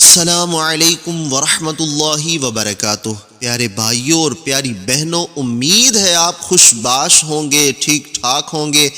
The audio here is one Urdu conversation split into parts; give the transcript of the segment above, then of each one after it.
السلام علیکم ورحمۃ اللہ وبرکاتہ۔ پیارے بھائیوں اور پیاری بہنوں، امید ہے آپ خوش باش ہوں گے، ٹھیک ٹھاک ہوں گے۔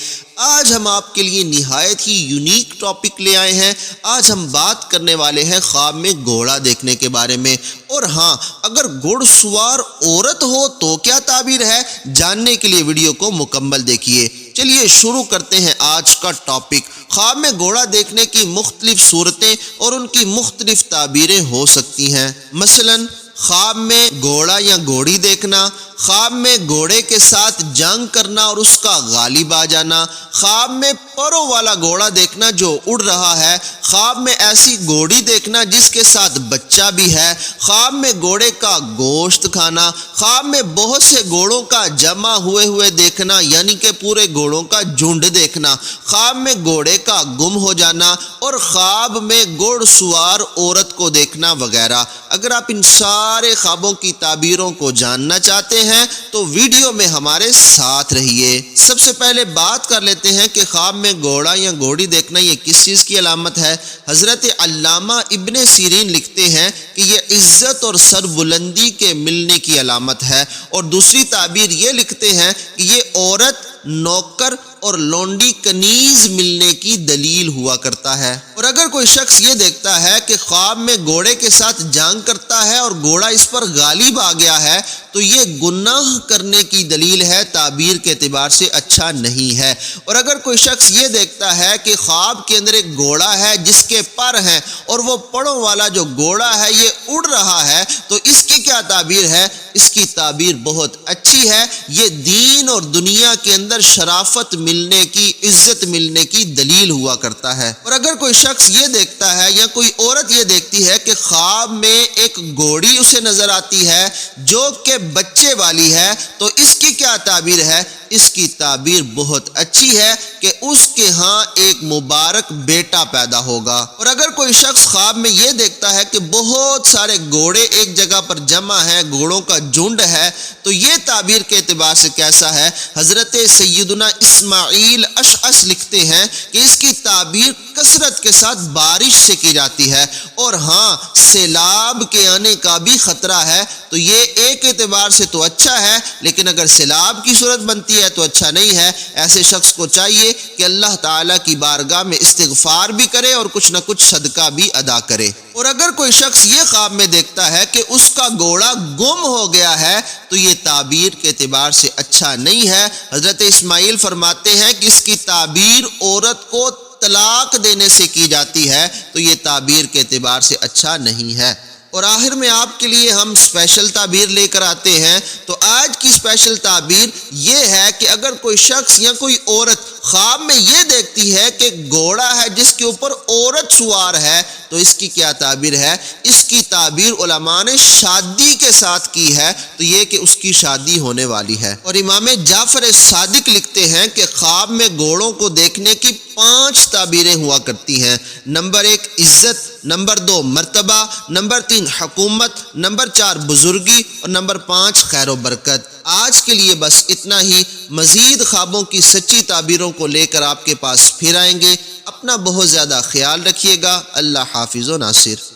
آج ہم آپ کے لیے نہایت ہی یونیک ٹاپک لے آئے ہیں۔ آج ہم بات کرنے والے ہیں خواب میں گھوڑا دیکھنے کے بارے میں۔ اور ہاں، اگر گھڑ سوار عورت ہو تو کیا تعبیر ہے، جاننے کے لیے ویڈیو کو مکمل دیکھیے۔ چلیے شروع کرتے ہیں آج کا ٹاپک۔ خواب میں گھوڑا دیکھنے کی مختلف صورتیں اور ان کی مختلف تعبیریں ہو سکتی ہیں۔ مثلاً خواب میں گھوڑا یا گھوڑی دیکھنا، خواب میں گھوڑے کے ساتھ جنگ کرنا اور اس کا غالب آ جانا، خواب میں پروں والا گھوڑا دیکھنا جو اڑ رہا ہے، خواب میں ایسی گھوڑی دیکھنا جس کے ساتھ بچہ بھی ہے، خواب میں گھوڑے کا گوشت کھانا، خواب میں بہت سے گھوڑوں کا جمع ہوئے دیکھنا یعنی کہ پورے گھوڑوں کا جھنڈ دیکھنا، خواب میں گھوڑے کا گم ہو جانا اور خواب میں گھڑ سوار عورت کو دیکھنا وغیرہ۔ اگر آپ ان سارے خوابوں کی تعبیروں کو جاننا چاہتے ہیں تو ویڈیو میں ہمارے ساتھ رہیے۔ سب سے پہلے بات کر لیتے ہیں کہ خواب میں گھوڑا یا گھوڑی دیکھنا یہ کس چیز کی علامت ہے۔ حضرت علامہ ابن سیرین لکھتے ہیں کہ یہ عزت اور سربلندی کے ملنے کی علامت ہے، اور دوسری تعبیر یہ لکھتے ہیں کہ یہ عورت، نوکر اور لونڈی کنیز ملنے کی دلیل ہوا کرتا ہے۔ اور اگر کوئی شخص یہ دیکھتا ہے کہ خواب میں گھوڑے کے ساتھ جنگ کرتا ہے اور گھوڑا اس پر غالب آ گیا ہے تو یہ گناہ کرنے کی دلیل ہے، تعبیر کے اعتبار سے اچھا نہیں ہے۔ اور اگر کوئی شخص یہ دیکھتا ہے کہ خواب کے اندر ایک گھوڑا ہے جس کے پر ہیں اور وہ پڑوں والا جو گھوڑا ہے یہ اڑ رہا ہے تو اس کی کیا تعبیر ہے؟ اس کی تعبیر بہت اچھی ہے، یہ دین اور دنیا کے اندر شرافت ملنے کی، عزت ملنے کی دلیل ہوا کرتا ہے۔ اور اگر کوئی شخص یہ دیکھتا ہے یا کوئی عورت یہ دیکھتی ہے کہ خواب میں ایک گھوڑی اسے نظر آتی ہے جو کہ بچے والی ہے تو اس کی کیا تعبیر ہے؟ اس کی تعبیر بہت اچھی ہے کہ اس کے ہاں ایک مبارک بیٹا پیدا ہوگا۔ اور اگر کوئی شخص خواب میں یہ دیکھتا ہے کہ بہت سارے گھوڑے ایک جگہ پر جمع ہیں، گھوڑوں کا جھنڈ ہے، تو یہ تعبیر کے اعتبار سے کیسا ہے؟ حضرت سیدنا اسماعیل اشعث لکھتے ہیں کہ اس کی تعبیر کثرت کے ساتھ بارش سے کی جاتی ہے، اور ہاں سیلاب کے آنے کا بھی خطرہ ہے، تو یہ ایک اعتبار سے تو اچھا ہے، لیکن اگر سیلاب کی صورت بنتی ہے تو اچھا نہیں ہے۔ ایسے شخص کو چاہیے کہ اللہ تعالیٰ کی بارگاہ میں استغفار بھی کرے اور کچھ نہ کچھ صدقہ بھی ادا کرے۔ اور اگر کوئی شخص یہ خواب میں دیکھتا ہے کہ اس کا گھوڑا گم ہو گیا ہے تو یہ تعبیر کے اعتبار سے اچھا نہیں ہے۔ حضرت اسماعیل فرماتے ہیں کہ اس کی تعبیر عورت کو طلاق دینے سے کی جاتی ہے، تو یہ تعبیر کے اعتبار سے اچھا نہیں ہے۔ اور آخر میں آپ کے لیے ہم اسپیشل تعبیر لے کر آتے ہیں، تو آج کی اسپیشل تعبیر یہ ہے کہ اگر کوئی شخص یا کوئی عورت خواب میں یہ دیکھتی ہے کہ گھوڑا ہے جس کے اوپر عورت سوار ہے تو اس کی کیا تعبیر ہے؟ اس کی تعبیر علماء نے شادی کے ساتھ کی ہے، تو یہ کہ اس کی شادی ہونے والی ہے۔ اور امام جعفر صادق لکھتے ہیں کہ خواب میں گھوڑوں کو دیکھنے کی 5 تعبیریں ہوا کرتی ہیں۔ نمبر 1 عزت، نمبر 2 مرتبہ، نمبر 3 حکومت، نمبر 4 بزرگی اور نمبر 5 خیر و برکت۔ آج کے لیے بس اتنا ہی۔ مزید خوابوں کی سچی تعبیروں کو لے کر آپ کے پاس پھر آئیں گے۔ اپنا بہت زیادہ خیال رکھیے گا۔ اللہ حافظ و ناصر۔